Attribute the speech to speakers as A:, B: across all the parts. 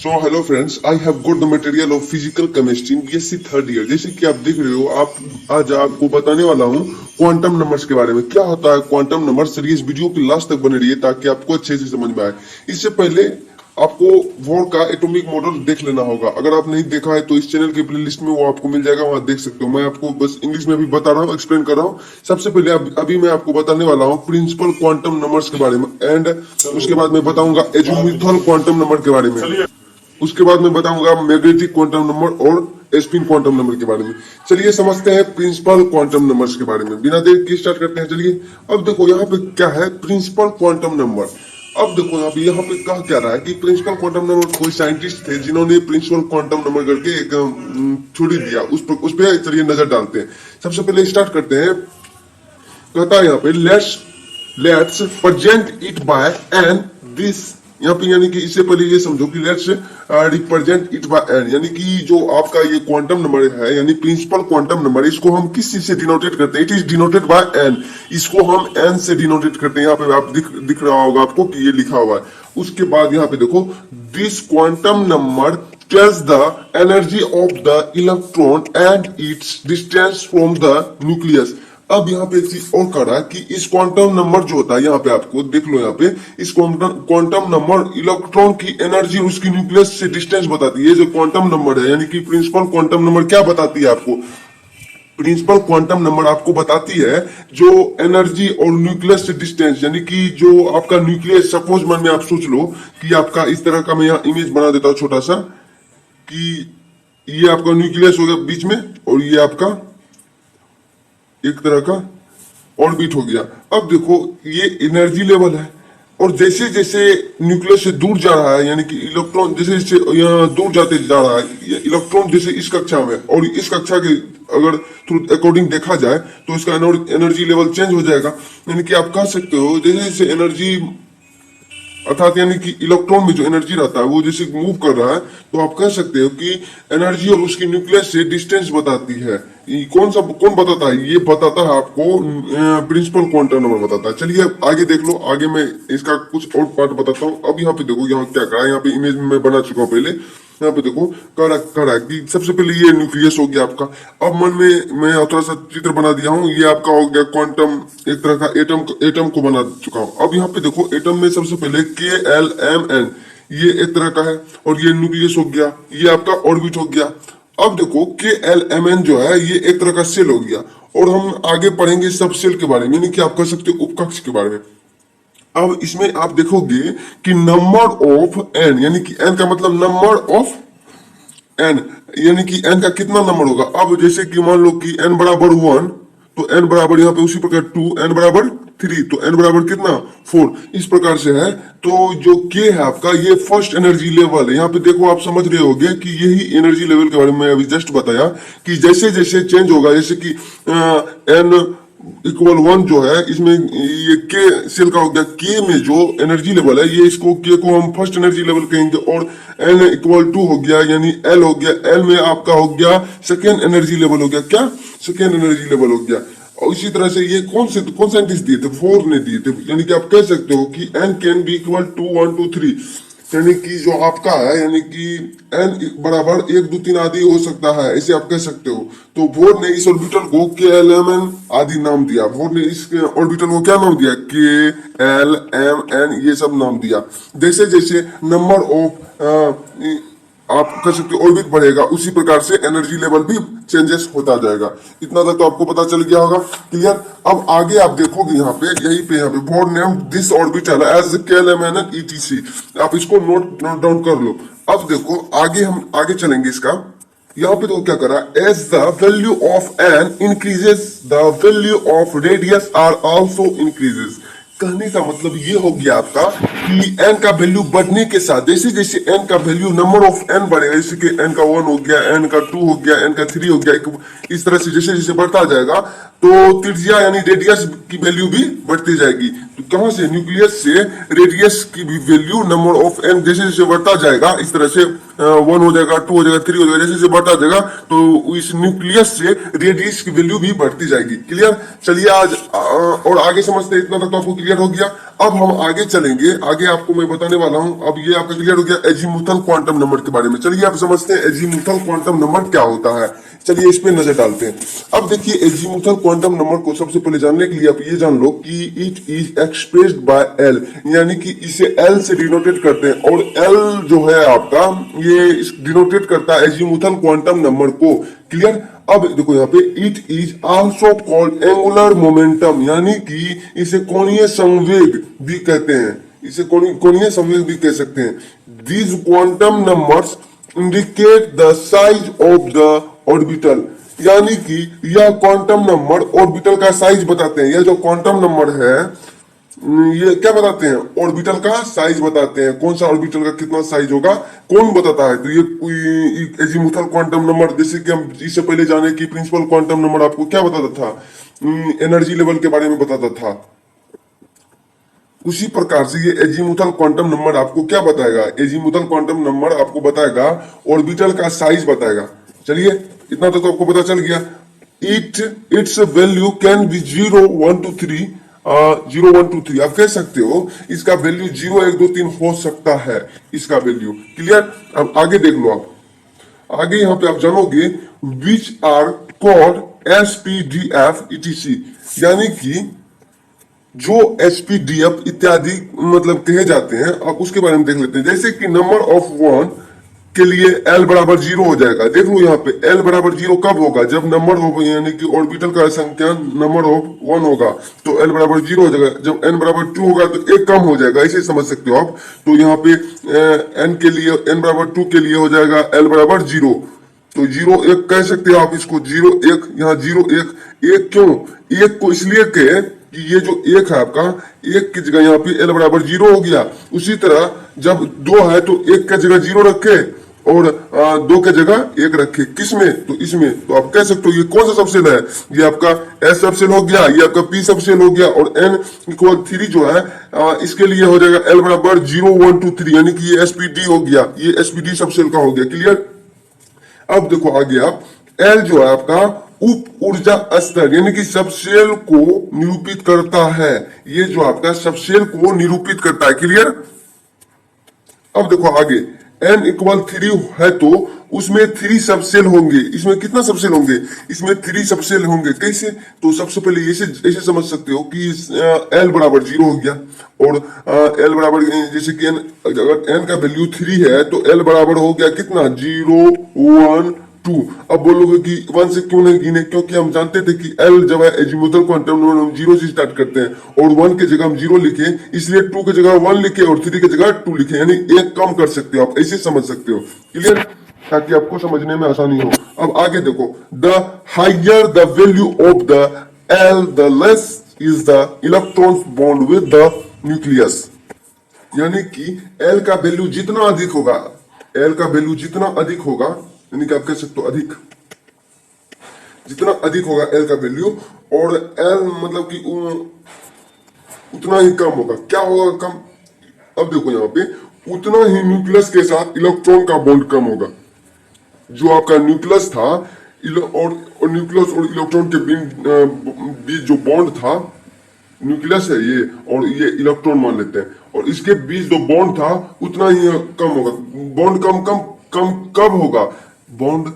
A: So hello friends, I have got the material of physical chemistry BSc third year. जैसे कि आप देख रहे हो, आप आज आपको बताने वाला हूँ क्वांटम नंबर्स के बारे में। क्या होता है क्वांटम नंबर? चलिए इस वीडियो की लास्ट तक बने रहिए ताकि आपको अच्छे से समझ में आए। इससे पहले आपको बोर का एटॉमिक मॉडल देख लेना होगा। अगर आप नहीं देखा है तो इस चैनल के प्लेलिस्ट में वो आपको मिल जाएगा, वहां देख सकते हो। मैं आपको बस इंग्लिश में भी बता रहा हूँ, एक्सप्लेन कर रहा हूँ। सबसे पहले अभी मैं आपको बताने वाला हूँ प्रिंसिपल क्वांटम नंबर्स के बारे में, एंड उसके बाद मैं बताऊंगा एजीमुथल क्वांटम नंबर के बारे में। उसके बाद मैं बताऊंगा मैग्नेटिक क्वांटम नंबर और स्पिन क्वांटम नंबर के बारे में। चलिए समझते हैं प्रिंसिपल क्वांटम नंबर्स के बारे में। बिना देर के स्टार्ट करते हैं। चलिए अब देखो यहाँ पे क्या है प्रिंसिपल क्वांटम नंबर। अब देखो यहाँ पे कहा क्या रहा है कि प्रिंसिपल क्वांटम नंबर कोई साइंटिस्ट थे जिन्होंने प्रिंसिपल क्वांटम नंबर करके एक थ्योरी दिया। उस पर चलिए नजर डालते हैं। सबसे पहले स्टार्ट करते हैं। कहता है यहाँ पे let's present it by N this. यहाँ पे यानी कि इससे पहले ये समझो कि let's represent it by N, यानी कि जो आपका ये क्वांटम नंबर है यानी प्रिंसिपल क्वांटम नंबर, इसको हम किस चीज से डिनोटेट करते हैं? It is denoted by N. इसको हम एन से डिनोटेट करते हैं। यहाँ पे आप दिख रहा होगा आपको कि ये लिखा हुआ है। उसके बाद यहाँ पे देखो, this quantum number tells the energy of the electron and its distance from the nucleus। अब यहाँ पे एक चीज और कर रहा है कि इस क्वांटम नंबर जो होता है, यहाँ पे आपको देख लो, यहाँ पे इस क्वांटम नंबर इलेक्ट्रॉन की एनर्जी और उसकी न्यूक्लियस से डिस्टेंस बताती है। ये जो क्वांटम नंबर है यानी कि प्रिंसिपल क्वांटम नंबर क्या बताती है आपको? प्रिंसिपल क्वांटम नंबर आपको बताती है जो एनर्जी और न्यूक्लियस से डिस्टेंस, यानी कि जो आपका न्यूक्लियस, सपोज मन में आप सोच लो कि आपका इस तरह का, मैं यहाँ इमेज बना देता हूँ छोटा सा, कि ये आपका न्यूक्लियस हो गया बीच में और ये आपका एक तरह का ऑर्बिट हो गया। अब देखो ये एनर्जी लेवल है, और जैसे जैसे न्यूक्लियस से दूर जा रहा है, यानी कि इलेक्ट्रॉन जैसे जैसे यहाँ दूर जाते जा रहा है, इलेक्ट्रॉन जैसे इस कक्षा में और इस कक्षा के अगर थ्रू अकॉर्डिंग देखा जाए तो इसका एनर्जी लेवल चेंज हो जाएगा। यानी कि आप कह सकते हो जैसे जैसे एनर्जी, अर्थात यानी कि इलेक्ट्रॉन में जो एनर्जी रहता है वो जैसे मूव कर रहा है, तो आप कह सकते हो कि एनर्जी और उसकी न्यूक्लियस से डिस्टेंस बताती है। कौन बताता है? ये बताता है आपको प्रिंसिपल क्वांटम नंबर बताता है। चलिए आगे देख लो। आगे मैं इसका कुछ और पार्ट बताता हूँ। अब यहाँ पे देखो यहाँ क्या करा है। यहाँ पे इमेज में मैं बना चुका हूँ पहले। यहाँ पे देखो करा कि सबसे पहले ये न्यूक्लियस हो गया आपका। अब मन में मैं थोड़ा सा चित्र बना दिया हूँ। ये आपका हो गया क्वांटम, एक तरह का एटम को बना चुका हूँ। अब यहाँ पे देखो एटम में सबसे पहले KLMN, ये एक तरह का है, और ये न्यूक्लियस हो गया, ये आपका ऑर्बिट हो गया। अब देखो KLMN जो है ये एक तरह का सेल हो गया, और हम आगे पढ़ेंगे सब सेल के बारे में, यानी कि आप कह सकते हो उपकक्ष के बारे में। अब इसमें आप देखोगे कि नंबर ऑफ एन, यानी कि एन का मतलब नंबर ऑफ एन, यानी कि एन का कितना नंबर होगा। अब जैसे कि मान लो कि एन बराबर 1, तो एन बराबर यहाँ पे उसी प्रकार 2, एन बराबर 3, तो एन बराबर कितना 4, इस प्रकार से है। तो जो के है आपका, ये फर्स्ट एनर्जी लेवल है। यहाँ पे देखो आप समझ रहे होगे कि यही एनर्जी लेवल के बारे में अभी जस्ट बताया कि जैसे जैसे चेंज होगा, जैसे कि एन इक्वल 1 जो है, इसमें ये के सेल का हो गया। के में जो एनर्जी लेवल है, ये इसको के को हम फर्स्ट एनर्जी लेवल कहेंगे, और एन इक्वल 2 हो गया, यानी एल हो गया। एल में आपका हो गया सेकेंड एनर्जी लेवल हो गया। क्या? सेकेंड एनर्जी लेवल हो गया। और इसी तरह से ये कौन साइंटिस्ट दिए थे? फोर ने दिए थे। यानी कि आप कह सकते हो कि N can be equal to 1 2 3, यानी कि जो आपका है, यानी कि एन बराबर 1 2 3 आदि हो सकता है, ऐसे आप कह सकते हो। तो बोर ने इस ऑर्बिटल को KLMN आदि नाम दिया। बोर ने इस ऑर्बिटल को क्या नाम दिया? KLMN, ये सब नाम दिया। जैसे जैसे नंबर ऑफ आप कह सकते हो ऑर्बिट बढ़ेगा, उसी प्रकार से एनर्जी लेवल भी चेंजेस होता जाएगा। इतना तक तो आपको पता चल गया होगा, क्लियर। अब आगे आप देखोगे यहाँ पे, यहाँ पे Bohr name this orbital as KLMN ETC। आप इसको नोट डाउन कर लो। अब देखो आगे हम आगे चलेंगे इसका। यहाँ पे तो क्या करा, as the value of N increases the value of radius R also increases. कहने का मतलब ये हो गया आपका कि एन का वैल्यू बढ़ने के साथ, जैसे जैसे एन का वैल्यू, नंबर ऑफ एन बढ़ेगा, जैसे कि एन का 1 हो गया, एन का 2 हो गया, एन का 3 हो गया, इस तरह से जैसे जैसे बढ़ता जाएगा तो त्रिज्या यानी रेडियस की वैल्यू भी बढ़ती जाएगी। तो कहां से? न्यूक्लियस से रेडियस की भी वैल्यू, नंबर ऑफ एन जैसे जैसे बढ़ता जाएगा, इस तरह से 1 हो जाएगा, 2 हो जाएगा, 3 हो जाएगा, जैसे जैसे बढ़ता जाएगा तो इस न्यूक्लियस से रेडियस की वैल्यू भी बढ़ती जाएगी। क्लियर? चलिए आज और आगे समझते हैं। इतना तक तो आपको क्लियर हो गया। अब हम आगे चलेंगे, आगे आपको मैं बताने वाला हूं। अब ये आपका क्लियर हो गया एजीमुथल क्वांटम नंबर के बारे में। चलिए आप समझते हैं एजीमुथल क्वांटम नंबर क्या होता है। चलिए इस पे नजर डालते हैं। अब देखिए एजीमुथल क्वांटम नंबर को सबसे पहले जानने के लिए आप ये जान लो कि it is expressed by L, यानी कि इसे एल से डिनोटेट करते हैं। और एल जो है आपका ये डिनोटेट करता है एजीमुथल क्वांटम नंबर को। क्लियर? अब देखो यहाँ पे it is also called angular momentum, यानी कि इसे कोणीय संवेग भी कहते हैं। इसे कोणीय संवेग भी कह सकते हैं। These quantum numbers indicate the size of the orbital, यानी कि यह क्वांटम नंबर ऑर्बिटल का साइज बताते हैं। यह जो क्वांटम नंबर है ये क्या बताते हैं? ऑर्बिटल का साइज बताते हैं। कौन सा ऑर्बिटल का कितना साइज होगा कौन बताता है? तो ये कोई एजीमुथल क्वांटम नंबर, जैसे कि हम इससे पहले जाने कि प्रिंसिपल क्वांटम नंबर आपको क्या बताता था? एनर्जी लेवल के बारे में बताता था। उसी प्रकार से ये एजीमुथल क्वांटम नंबर आपको क्या बताएगा? एजीमुथल क्वांटम नंबर आपको बताएगा ऑर्बिटल का साइज बताएगा। चलिए इतना तो आपको पता चल गया। इट्स वैल्यू कैन बी 0, 1, 2, 3, 0, 1, 2, 3 आप कह सकते हो। इसका वैल्यू 0, 1, 2, 3 हो सकता है इसका वैल्यू। क्लियर? अब आगे देख लो आप। आगे यहाँ पे आप जानोगे which are called SPDF ETC, यानी कि जो SPDF इत्यादि मतलब कहे जाते हैं। अब उसके बारे में देख लेते हैं। जैसे कि नंबर ऑफ 1 के लिए L बराबर 0 हो जाएगा। देख लो यहाँ पे L बराबर 0 कब होगा? जब नंबर ऑफ यानी कि ऑर्बिटल का संख्या नंबर ऑफ 1 होगा तो L बराबर 0 हो जाएगा। जब n बराबर 2 होगा तो 1 कम हो जाएगा, ऐसे समझ सकते हो आप। तो यहाँ पे n के लिए n बराबर 2 के लिए हो जाएगा L बराबर 0। तो 0, 1 कह सकते हो आप इसको। 0, 1 यहाँ 0, 1 1 क्यों? 1 को इसलिए कहे कि ये जो 1 है आपका, 1 की जगह यहाँ पे L बराबर 0 हो गया। उसी तरह जब 2 है तो 1 की जगह 0 रखे और 2 की जगह 1 रखे। किसमें? तो इसमें। तो आप कह सकते हो ये कौन सा सबसेल है? ये आपका S सबसेल हो गया, ये आपका P सबसेल हो गया। और n इक्वल 3 जो है इसके लिए हो जाएगा L बराबर 0, 1, 2, 3, यानी कि ये SPD हो गया। ये SPD सबसेल का हो गया। क्लियर? अब देखो आगे आप L जो है आपका उप ऊर्जा स्तर, यानी कि सबसेल को निरूपित करता है। ये जो आपका सबसेल को निरूपित करता है। क्लियर? अब देखो आगे n इक्वल 3 है तो उसमें 3 सबसेल होंगे। इसमें कितना सबसेल होंगे? इसमें 3 सबसेल होंगे। कैसे? तो सबसे पहले ऐसे समझ सकते हो कि L बराबर 0 हो गया और L बराबर जैसे कि अगर n का वैल्यू 3 है तो L बराबर हो गया कितना? 0, 1, 2। अब बोलोगे कि 1 से क्यों नहीं गिने? क्योंकि हम जानते थे कि L जब है एजीमुथल क्वांटम नंबर हम 0 से स्टार्ट करते हैं और 1 की जगह हम 0 लिखे, इसलिए 2 की जगह 1 लिखे और 3 की जगह 2 लिखे, यानी 1 कम कर सकते हो आप। ऐसे समझ सकते हो। क्लियर? ताकि आपको समझने में आसानी हो। अब आगे देखो, the higher the value of the L the less is the electron bond with the nucleus, यानी कि L का वैल्यू जितना अधिक होगा, L का वैल्यू जितना अधिक होगा, यानी कि आप कह सकते हो अधिक, जितना अधिक होगा L का वैल्यू और L मतलब कि उतना ही कम होगा। क्या होगा कम? अब देखो यहाँ पे उतना ही न्यूक्लियस के साथ इलेक्ट्रॉन का बॉन्ड कम होगा। जो आपका न्यूक्लियस था और न्यूक्लियस और इलेक्ट्रॉन के बीच जो बॉन्ड था, न्यूक्लियस है ये और ये इलेक्ट्रॉन मान लेते हैं, और इसके बीच जो बॉन्ड था उतना ही कम होगा। बॉन्ड कम कम कम कब होगा? बॉन्ड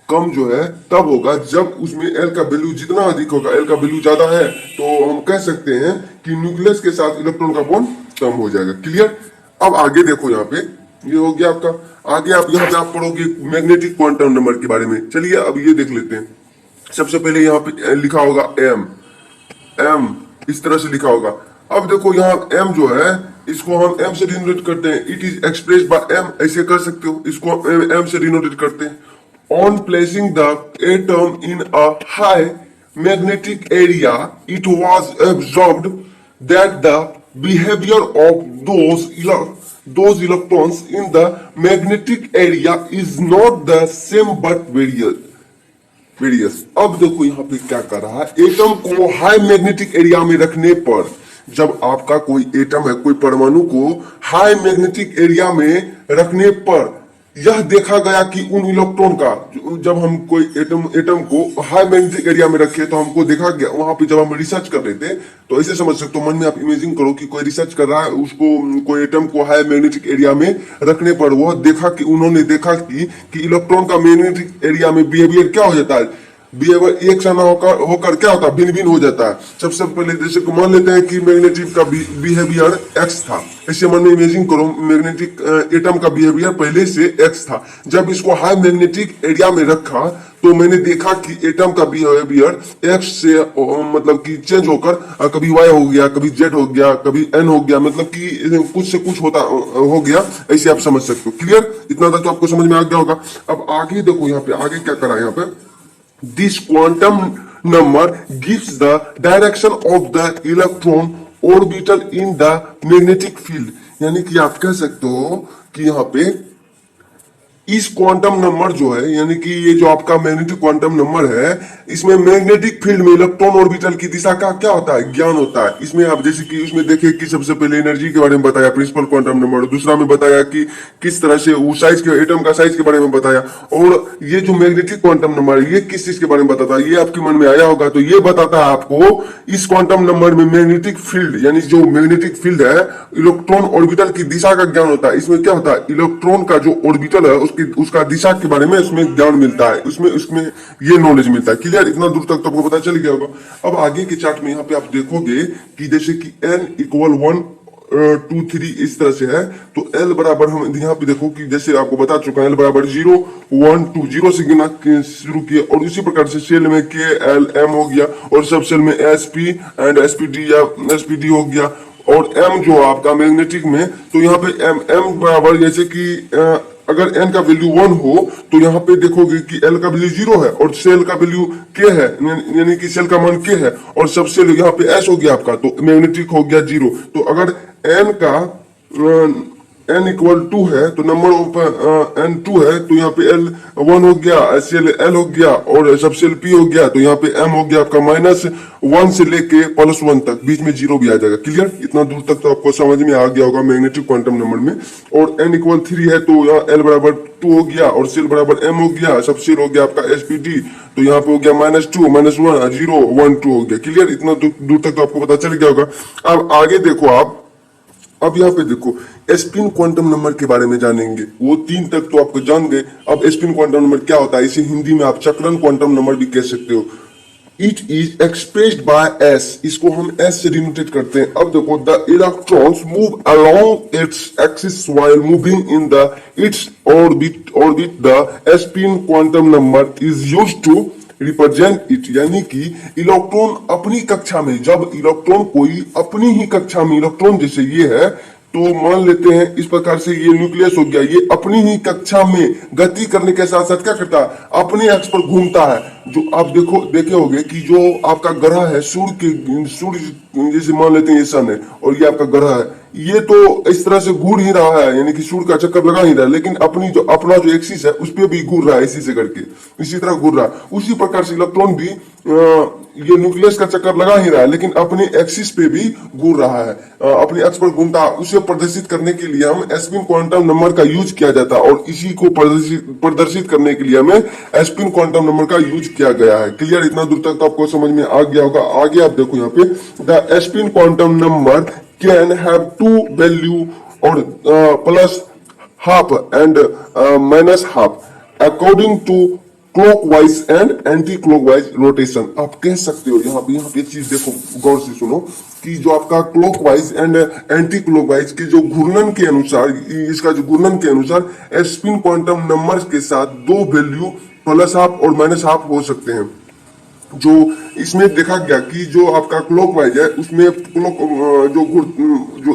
A: कम जो है तब होगा जब उसमें L का वैल्यू जितना अधिक होगा, L का वैल्यू ज्यादा है तो हम कह सकते हैं कि न्यूक्लियस के साथ इलेक्ट्रॉन का बॉन्ड कम हो जाएगा। क्लियर? अब आगे देखो यहाँ पे ये हो गया आपका। आगे आप यहाँ पे आप पढ़ोगे मैग्नेटिक क्वांटम नंबर के बारे में। चलिए अब ये देख लेते हैं। सबसे पहले यहाँ पे लिखा होगा m इस तरह से लिखा होगा। अब देखो यहाँ m जो है इसको हम m से डिनोटेट करते हैं। It is expressed bye m, ऐसे कर सकते हो। इसको m से डिनोटेट करते हैं। On placing the atom in a high magnetic area, it was observed that the behavior of those electrons in the magnetic area is not the same but various। अब देखो यहाँ पे क्या कर रहा है, एटम को हाई मैग्नेटिक एरिया में रखने पर, जब आपका कोई एटम है, कोई परमाणु को हाई मैग्नेटिक एरिया में रखने पर यह देखा गया कि उन इलेक्ट्रॉन का जब हम कोई एटम को हाई मैग्नेटिक एरिया में रखे तो हमको देखा गया वहां पे जब हम रिसर्च कर रहे थे तो ऐसे समझ सकते हो मन में आप इमेजिन करो कि कोई रिसर्च कर रहा है उसको कोई एटम को हाई मैग्नेटिक एरिया में रखने पर वह देखा कि उन्होंने देखा कि इलेक्ट्रॉन का मैग्नेटिक एरिया में बिहेवियर क्या हो जाता है, बिहेवियर एक सा होकर क्या होता है, भिन्न भिन्न हो जाता है। सबसे पहले जैसे को मान लेते हैं कि मैग्नेटिक का बिहेवियर एक्स था, ऐसे मन में इमेजिन करो मैग्नेटिक एटम का बिहेवियर पहले से एक्स था। जब इसको हाई मैग्नेटिक एरिया में रखा तो मैंने देखा कि एटम का बिहेवियर एक्स से मतलब कि चेंज होकर कभी वाई हो गया, कभी जेड हो गया, कभी एन हो गया, मतलब कि कुछ से कुछ होता हो गया, ऐसे आप समझ सकते हो। क्लियर, इतना तक तो आपको समझ में आ गया होगा। अब आगे देखो यहाँ पे आगे क्या करा यहाँ पे, this quantum number gives the direction of the electron orbital in the magnetic field। यानी कि आप कह सकते हो कि यहाँ पे इस क्वांटम नंबर जो है यानी कि ये जो आपका मैग्नेटिक क्वांटम नंबर है इसमें मैग्नेटिक फील्ड में इलेक्ट्रॉन ऑर्बिटल की दिशा का क्या होता है, ज्ञान होता है। इसमें आप जैसे कि उसमें देखे कि सबसे पहले एनर्जी के बारे में बताया प्रिंसिपल क्वांटम नंबर, दूसरा में बताया कि किस तरह से वो साइज के एटम का साइज के बारे में बताया, और ये जो मैग्नेटिक क्वांटम नंबर है ये किस चीज के बारे में बताता है, ये आपके मन में आया होगा। तो ये बताता है आपको इस क्वांटम नंबर में मैग्नेटिक फील्ड यानी जो मैग्नेटिक फील्ड है इलेक्ट्रॉन ऑर्बिटल की दिशा का ज्ञान होता है। इसमें क्या होता है, इलेक्ट्रॉन का जो ऑर्बिटल है उसका दिशा के बारे में उसमें ज्ञान मिलता है, उसमें ये नॉलेज मिलता है। क्लियर, इतना दूर तक तो आपको पता चल गया होगा। अब आगे के चार्ट में यहाँ पे आप देखोगे कि जैसे कि n इक्वल 1 2 3 इस तरह से है, तो L बराबर हम यहाँ पे देखो कि जैसे आपको बता चुका है L बराबर 0 1 2 0 से गिना शुरू किया, और इसी प्रकार से सेल में K L M हो गया, और सब सेल में SP एंड SPD या SPD हो गया, और M जो आपका मैग्नेटिक में तो यहाँ पे M बराबर जैसे कि अगर n का वैल्यू 1 हो तो यहाँ पे देखोगे कि l का वैल्यू 0 है और सेल का वैल्यू k है, यानी कि सेल का मान k है, और सब सेल यहाँ पे s हो गया आपका, तो मैग्नेटिक हो गया 0। तो अगर n का n इक्वल 2 है तो नंबर ऑफ n 2 है, तो यहाँ पे l 1 हो गया, सेल l हो गया, और सब सेल p हो गया, तो यहाँ पे m हो गया आपका -1 से लेके +1 तक, बीच में 0 भी आ जाएगा। क्लियर, इतना दूर तक तो आपको समझ में आ गया होगा मैग्नेटिक क्वांटम नंबर में। और n इक्वल 3 है तो यहाँ l बराबर 2 हो गया, और सेल बराबर m हो गया, सब सेल हो गया आपका SPD, तो यहाँ पे हो गया -2 -1 0 1 2 हो गया। क्लियर, इतना दूर तक तो आपको पता चल गया होगा। अब आगे देखो आप, अब यहाँ पे देखो स्पिन क्वांटम नंबर के बारे में जानेंगे, वो 3 तक तो आपको जान गए। अब स्पिन क्वांटम नंबर क्या होता है, इसे हिंदी में आप चक्रण क्वांटम नंबर भी कह सकते हो। It is expressed by S, इसको हम एस से डिनोटेट करते हैं। अब देखो the electrons move along its axis while moving in the its orbit the spin quantum number is used to represent it. यानी कि इलेक्ट्रॉन अपनी कक्षा में, जब इलेक्ट्रॉन कोई अपनी ही कक्षा में, इलेक्ट्रॉन जैसे ये है तो मान लेते हैं इस प्रकार से ये न्यूक्लियस हो गया, ये अपनी ही कक्षा में गति करने के साथ साथ क्या करता है, अपने अक्ष पर घूमता है। जो आप देखे होंगे कि जो आपका ग्रह है सूर्य जैसे मान लेते हैं ये सन है और ये आपका ग्रह है, ये तो इस तरह से घूर ही रहा है, यानी कि सूर्य का चक्कर लगा ही रहा है, लेकिन अपना जो एक्सिस है उस पर भी घूर रहा है, इसी से करके इसी तरह घूर रहा है। उसी प्रकार से इलेक्ट्रॉन भी ये न्यूक्लियस का चक्कर लगा ही रहा है, लेकिन अपने एक्सिस पे भी घूर रहा है, अपने अक्ष पर घूमता है। उसे प्रदर्शित करने के लिए हम स्पिन क्वांटम नंबर का यूज किया जाता है, और इसी को प्रदर्शित करने के लिए हमें स्पिन क्वांटम नंबर का यूज किया गया है। क्लियर, इतना दूर तक तो आपको समझ में आ गया होगा। आगे आप देखो यहाँ पे the spin quantum number can have 2 value और plus half and minus half according to clockwise and anti clockwise rotation. आप कह सकते हो यहाँ पे चीज देखो, गौर से सुनो कि जो आपका क्लॉकवाइज एंड एंटी क्लॉकवाइज के जो घूर्णन के अनुसार, इसका जो घूर्णन के अनुसार स्पिन क्वांटम नंबर्स के साथ 2 वैल्यू प्लस हाफ और माइनस हाफ हो सकते हैं। जो इसमें देखा गया कि जो आपका क्लॉकवाइज है उसमें जो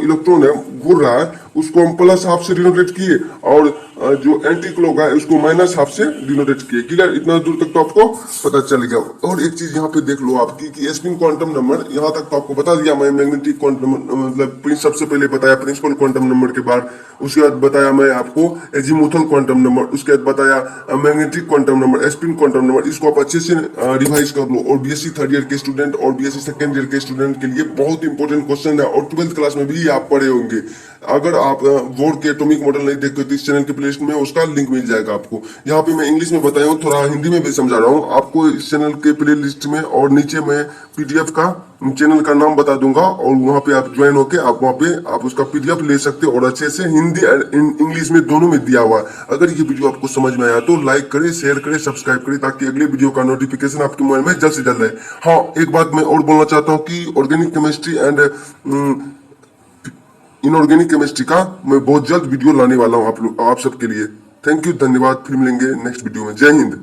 A: इलेक्ट्रॉन है घूर रहा है उसको हम प्लस हाफ से डिनोटेट किए, और जो एंटी क्लॉक है उसको माइनस हाफ से डिनोटेट किए। क्लियर, इतना दूर तक तो आपको पता चल गया। और एक चीज यहाँ पे देख लो आपकी कि स्पिन क्वांटम नंबर, यहाँ तक तो आपको बता दिया मैं मैग्नेटिक क्वांटम, मतलब सबसे पहले बताया प्रिंसिपल क्वांटम नंबर के बाद, उसके बाद बताया मैं आपको एजीमुथल क्वांटम नंबर, उसके बाद बताया magnetic quantum number, spin quantum number. इसको आप अच्छे से रिवाइज कर लो और बीएससी बीएससी थर्ड ईयर के स्टूडेंट और बीएससी सेकंड ईयर के स्टूडेंट के लिए बहुत इंपॉर्टेंट क्वेश्चन है, और 12th क्लास में भी आप पढ़े होंगे। अगर आप बोर्ड के एटॉमिक मॉडल नहीं देखते तो इस चैनल के प्लेलिस्ट में उसका लिंक मिल जाएगा आपको। यहाँ पे मैं इंग्लिश में बताया हूँ, थोड़ा हिंदी में भी समझा रहा हूँ आपको। इस चैनल के प्लेलिस्ट में और नीचे मैं पीडीएफ का चैनल का नाम बता दूंगा, और वहाँ पे आप ज्वाइन होके आप वहाँ पे आप उसका पीडीएफ ले सकते हो, और अच्छे से हिंदी और इंग्लिश में दोनों में दिया हुआ है। अगर ये वीडियो आपको समझ में आया तो लाइक करें, शेयर करें, सब्सक्राइब करें, ताकि अगले वीडियो का नोटिफिकेशन आपके मोबाइल में जल्द से जल्द आए। हाँ, एक बात मैं और बोलना चाहता हूँ कि organic chemistry and inorganic chemistry का मैं बहुत जल्द वीडियो लाने वाला हूँ आप सबके लिए। थैंक यू, धन्यवाद। फिर मिलेंगे नेक्स्ट वीडियो में। जय हिंद।